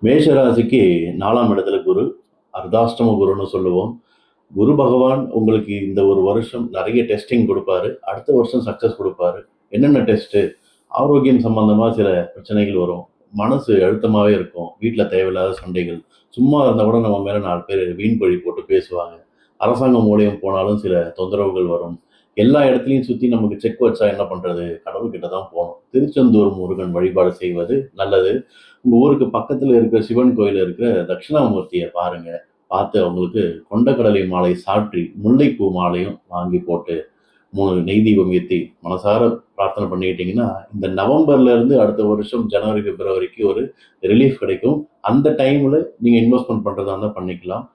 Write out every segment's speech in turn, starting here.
மேஷ ராசிக்கு 4ஆம் இடத்துல குரு, அர்த்தாஷ்டம குருன்னு சொல்லுவோம். குரு பகவான் உங்களுக்கு இந்த ஒரு வருஷம் நிறைய டெஸ்டிங் குடுப்பாரு. அடுத்த வருஷம் சக்சஸ் குடுப்பாரு. என்னென்ன டெஸ்ட்டு? ஆரோக்கியம் சம்பந்தமா சில பிரச்சனைகள் வரும். மனசு அழுத்தமாவே இருக்கும். வீட்ல தேவையில்லாத சண்டைகள். சும்மா இருந்தா கூட நம்ம மேல 4 பேரு வீண் பழி போட்டு பேசுவாங்க. அரசாங்கம் மூலியம் போனாலும் சில தொந்தரவுகள் வரும். எல்லா இடத்துலயும் சுத்தி நமக்கு செக் வச்சா என்ன பண்றது? கடவுள்கிட்ட தான் போணும். திருச்செந்தூர் முருகன் வழிபாடு செய்வது நல்லது. உங்க ஊருக்கு பக்கத்துல இருக்கிற சிவன் கோயில்ல இருக்கிற தட்சிணாமூர்த்திய பாருங்க. பார்த்து அவங்களுக்கு கொண்டைக்கடலை மாலை சாற்றி, முல்லைப்பூ மாலையும் வாங்கி போட்டு 3 நெய் தீபம் ஏத்தி மனசார பிரார்த்தனை பண்ணிக்கிட்டீங்கன்னா, இந்த நவம்பர்ல இருந்து அடுத்த வருஷம் ஜனவரி, பிப்ரவரிக்கு ஒரு ரிலீஃப் கிடைக்கும். அந்த டைம்ல நீங்க இன்வெஸ்ட்மென்ட் பண்றதா இருந்தா பண்ணிக்கலாம்.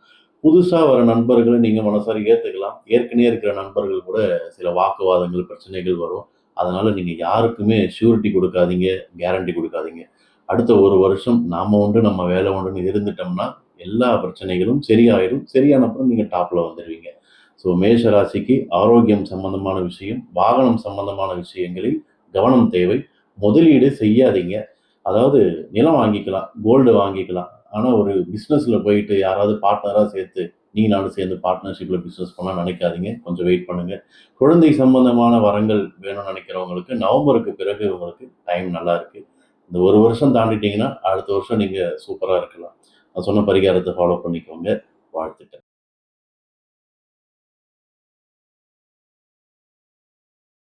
புதுசா வர நண்பர்கள நீங்க மனசார ஏத்துக்கலாம். ஏற்கனவே இருக்கிற நண்பர்கள் கூட சில வாக்குவாதங்கள், பிரச்சனைகள் வரும். அதனால நீங்க யாருக்குமே ஷ்யூரிட்டி குடுக்காதீங்க, கேரண்டி குடுக்காதீங்க. அடுத்த 1 வருஷம் நாம உண்டு, நம்ம வேலை உண்டுன்னு இருந்துட்டோம்னா, எல்லா பிரச்சனைகளும் சரியாயிடும். சரியான அப்புறம் நீங்க டாப்ல வந்துருவீங்க. ஸோ மேஷ ராசிக்கு ஆரோக்கியம் சம்பந்தமான விஷயம், வாகனம் சம்பந்தமான விஷயங்களில் கவனம் தேவை. முதலீடு செய்யாதீங்க. அதாவது நிலம் வாங்கிக்கலாம், கோல்டு வாங்கிக்கலாம். ஆனா ஒரு பிசினஸ்ல போயிட்டு யாராவது பார்ட்னரா சேர்த்து, நீங்க நானும் சேர்ந்து பார்ட்னர்ஷிப்ல பிசினஸ் பண்ணலாம்னு நினைக்காதீங்க. கொஞ்சம் வெயிட் பண்ணுங்க. குழந்தை சம்பந்தமான வரங்கள் வேணும்னு நினைக்கிறவங்களுக்கு நவம்பருக்கு பிறகு உங்களுக்கு டைம் நல்லா இருக்கு. இந்த 1 வருஷம் தாண்டிட்டீங்கன்னா, அடுத்த வருஷம் நீங்க சூப்பரா இருக்கலாம். நான் சொன்ன பரிகாரத்த ஃபாலோ பண்ணிக்கோங்க. வாழ்த்துக்கள்.